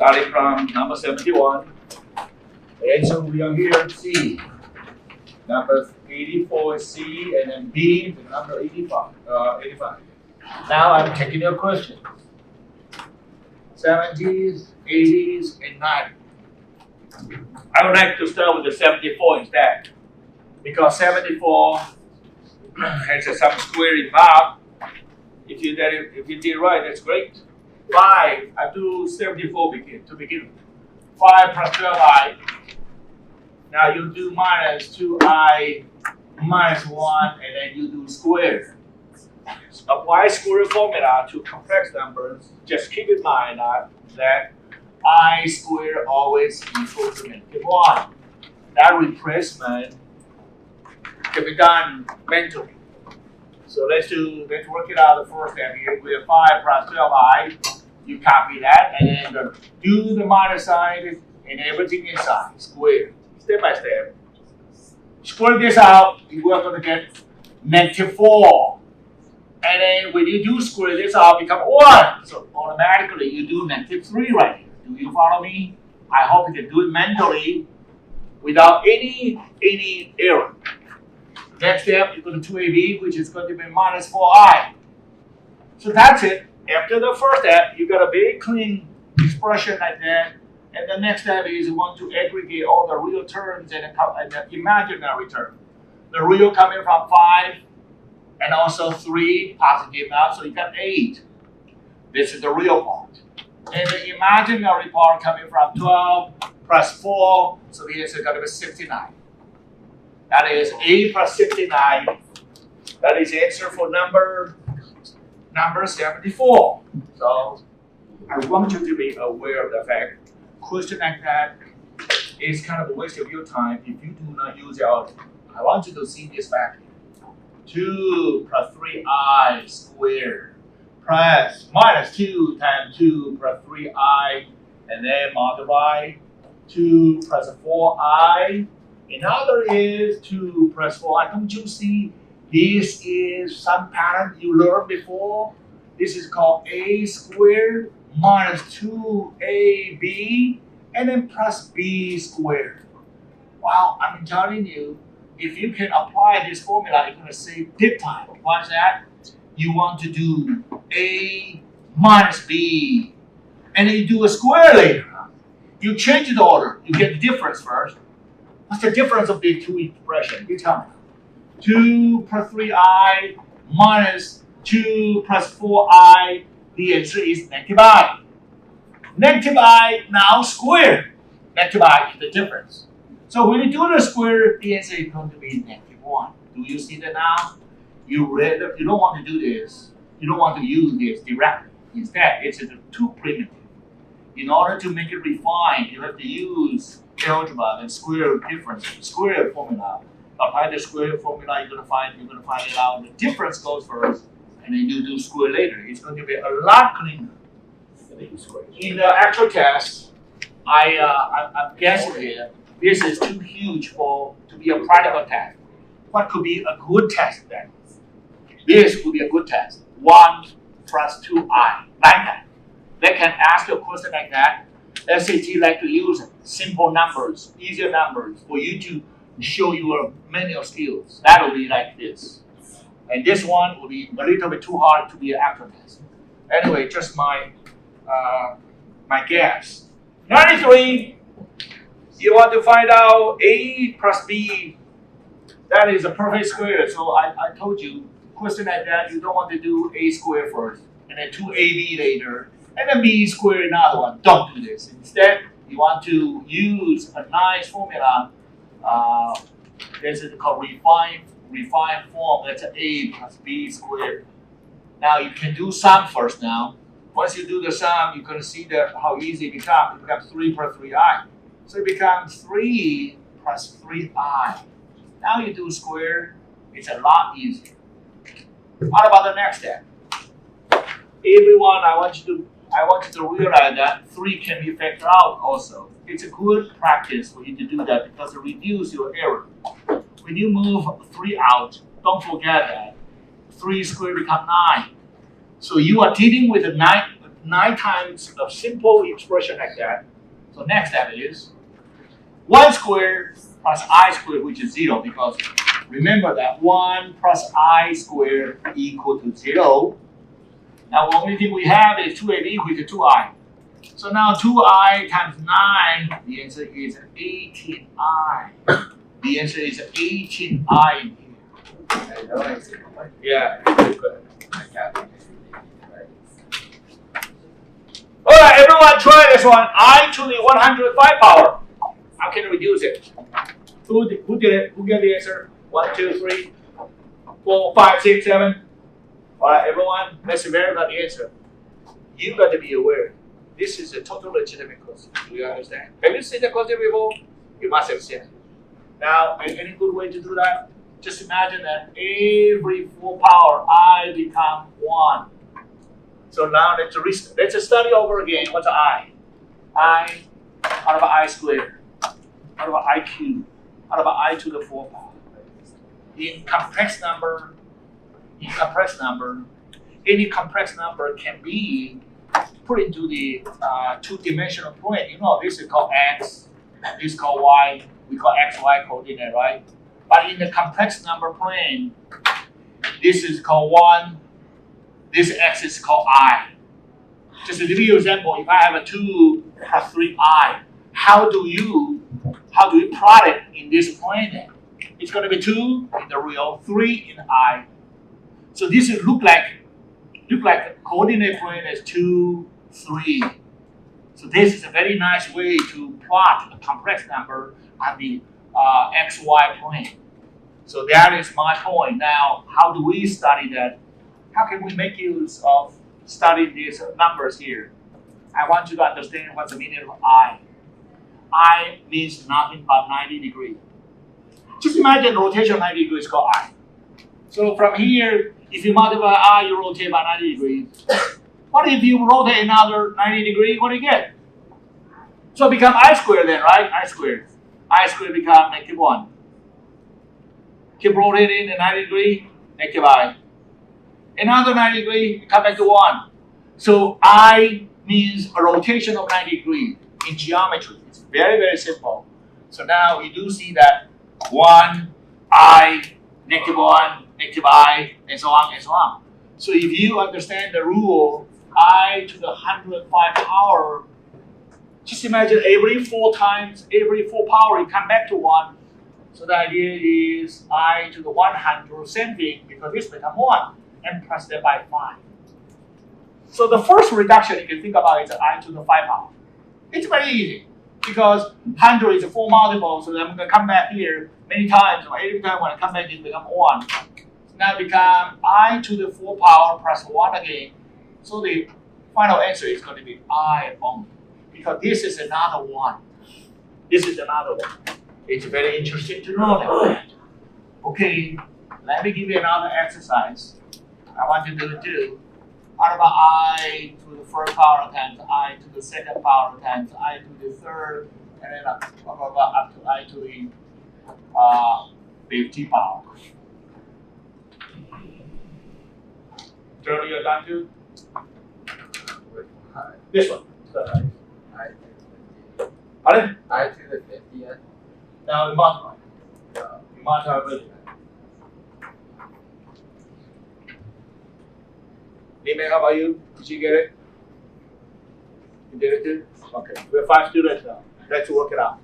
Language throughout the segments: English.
starting from number 71. And so we are here C. Number 84 is C, and then B, the number 85. Now I'm taking your questions. 70s, 80s, and 90s. I would like to start with the 74 instead, because 74 has some square involved. If you did it right, that's great. 5, I do 74 to begin with. 5 plus 12i. Now you do minus 2i minus 1, and then you do square. Apply square formula to complex numbers. Just keep in mind that I square always equals to -1. That replacement can be done mentally. So let's work it out the first step here. We have 5 plus 12i. You copy that and then do the minus sign and everything inside. Square. Step by step. Square this out, you are going to get -4. And then when you do square this out, become 1. So automatically you do -3 right here. Do you follow me? I hope you can do it mentally without any error. Next step, you go to 2ab, which is going to be -4i. So that's it. After the first step, you got a very clean expression like that. And the next step is you want to aggregate all the real terms and the imaginary term. The real coming from 5 and also 3 positive now, so you got 8. This is the real part. And the imaginary part coming from 12 plus 4, so here's going to be 69. That is 8 plus 69. That is the answer for number 74. So I want you to be aware of the fact question like that is kind of a waste of your time if you do not use it out. I want you to see this back here. 2 plus 3i squared plus minus 2 times 2 plus 3i, and then multiply 2 plus 4i. Another is 2 plus 4i. Don't you see this is some pattern you learned before? This is called a squared minus 2ab and then plus b squared. Well, I'm telling you, if you can apply this formula, you're going to save big time. What's that? You want to do a minus b, and then you do a square later. You change the order. You get the difference first. What's the difference of the two expressions? You tell me. 2 plus 3i minus 2 plus 4i. The answer is -i. -i now squared. -i is the difference. So when you do the square, the answer is going to be -1. Do you see that now? You don't want to do this. You don't want to use this directly. Instead, it's too primitive. In order to make it refined, you have to use algebra and square difference, square formula. Apply the square formula, you're gonna find it out. The difference goes first, and then you do square later. It's going to be a lot cleaner. In the actual test, I'm guessing here, this is too huge to be a practical test. What could be a good test then? This would be a good test. 1 plus 2i, like that. They can ask you a question like that. SAT like to use simple numbers, easier numbers for you to show your manual skills. That will be like this. And this one will be a little bit too hard to be an actual test. Anyway, just my guess. 93, you want to find out a plus b. That is a perfect square. So I told you, question like that, you don't want to do a square first, and then 2ab later, and then b squared another one. Don't do this. Instead, you want to use a nice formula. This is called refined form. That's a plus b squared. Now you can do sum first now. Once you do the sum, you're going to see how easy it becomes. It becomes 3 plus 3i. So it becomes 3 plus 3i. Now you do square. It's a lot easier. What about the next step? Everyone, I want you to realize that 3 can be factored out also. It's a good practice for you to do that because it reduces your error. When you move 3 out, don't forget that 3 squared becomes 9. So you are dealing with a 9 times a simple expression like that. So next step is 1 squared plus I squared, which is 0, because remember that 1 plus I squared equal to 0. Now the only thing we have is 2ab equal to 2i. So now 2i times 9, the answer is 18i. The answer is 18i in here. I know I see. Yeah. Good. I got it. All right, everyone try this one. I to the 105 power. How can we reduce it? Who did it? Who gave the answer? 1, 2, 3, 4, 5, 6, 7. All right, everyone, let's verify the answer. You got to be aware. This is a total legitimate question. Do you understand? Have you seen the question before? You must have seen it. Now, any good way to do that? Just imagine that every 4 power, I become 1. So now let's study over again. What's I? I out of I squared, out of I cubed, out of I to the 4 power. In complex number, any complex number can be put into the 2-dimensional plane. You know, this is called x, this is called y. We call xy coordinate, right? But in the complex number plane, this is called 1. This x is called I. Just to give you an example, if I have a 2 plus 3i, how do you plot it in this plane? It's going to be 2 in the real, 3 in I. So this will look like the coordinate plane is 2, 3. So this is a very nice way to plot a complex number on the xy plane. So that is my point. Now, how do we study that? How can we make use of studying these numbers here? I want you to understand what's the meaning of I. I means nothing but 90 degrees. Just imagine rotation 90 degrees is called I. So from here, if you multiply I, you rotate by 90 degrees. What if you rotate another 90 degrees? What do you get? So it becomes I squared then, right? I squared. I squared becomes -1. Keep rotating the 90 degree, -I. Another 90 degree, come back to 1. So I means a rotation of 90 degrees in geometry. It's very, very simple. So now you do see that 1, I, -1, -I, and so on and so on. So if you understand the rule, I to the 105 power, just imagine every 4 power, you come back to 1. So the idea is I to the 100, same thing, because this becomes 1, and plus that by 5. So the first reduction you can think about is I to the 5 power. It's very easy, because 100 is a 4 multiple, so I'm going to come back here many times, or every time when I come back it becomes 1. So now it becomes I to the 4 power plus 1 again. So the final answer is going to be I only, because this is another 1. This is another 1. It's very interesting to know that. Okay, let me give you another exercise. I want you to do it too. Out of I to the first power times I to the second power times I to the third, and then up to I to the 50 power. Turn your done to this one. Pardon? I to the 50th. Now you multiply. You multiply with it. Nime, how about you? Did you get it? You did it too? Okay. We have 5 students now. Let's work it out.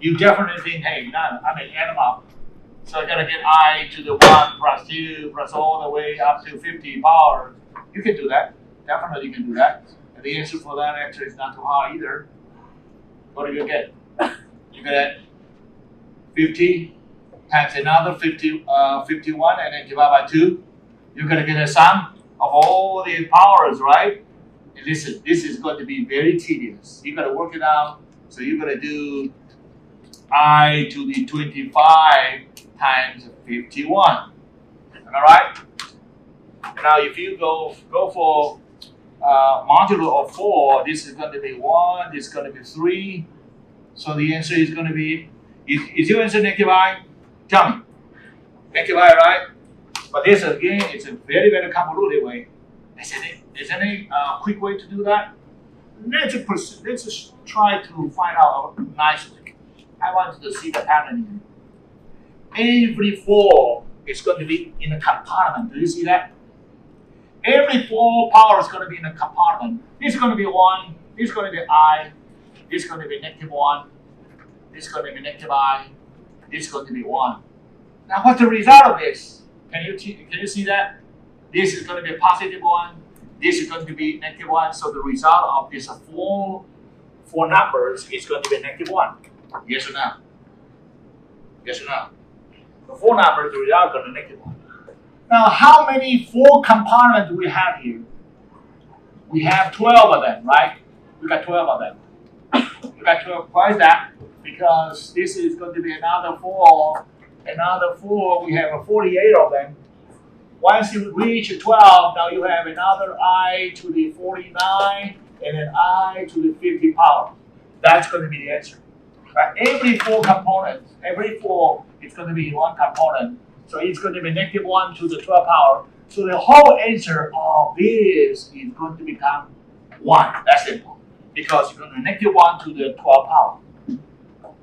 You definitely think, hey, none. I mean, add them up. So I gotta get I to the 1 plus 2 plus all the way up to 50 power. You can do that. Definitely you can do that. And the answer for that actually is not too hard either. What do you get? You get 50 times another 51 and then divide by 2. You're going to get a sum of all the powers, right? And listen, this is going to be very tedious. You're going to work it out. So you're going to do I to the 25 times 51. Am I right? Now, if you go for modulo of 4, this is going to be 1, this is going to be 3. So the answer is going to be, is your answer -I? Tell me. -I, right? But this again, it's a very, very convoluted way. Is any quick way to do that? Let's just try to find out nicely. I want you to see the pattern here. Every 4 is going to be in a compartment. Do you see that? Every 4 power is going to be in a compartment. This is going to be 1. This is going to be I. This is going to be -1. This is going to be -I. This is going to be 1. Now, what's the result of this? Can you see that? This is going to be a +1. This is going to be -1. So the result of these four numbers is going to be -1. Yes or no? Yes or no? The 4 numbers, the result is going to be -1. Now, how many 4 compartments do we have here? We have 12 of them, right? We got 12 of them. We got 12. Why is that? Because this is going to be another 4. Another 4. We have 48 of them. Once you reach 12, now you have another I to the 49 and an I to the 50 power. That's going to be the answer. Right? Every 4 components, every 4, it's going to be 1 component. So it's going to be -1 to the 12 power. So the whole answer of this is going to become 1. That's simple. Because you're going to -1 to the 12 power.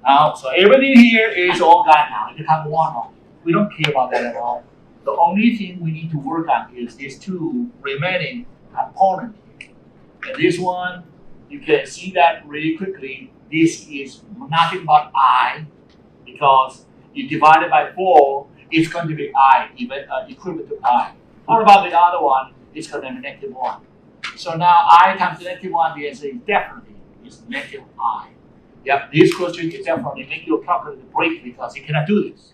Now, so everything here is all gone now. It becomes 1 only. We don't care about that at all. The only thing we need to work on is these 2 remaining components. And this one, you can see that really quickly. This is nothing but I, because you divide it by 4, it's going to be I, equivalent to I. What about the other one? It's going to be -1. So now I times -1, the answer is definitely is -I. Yep, this question is definitely make your calculator break because you cannot do this.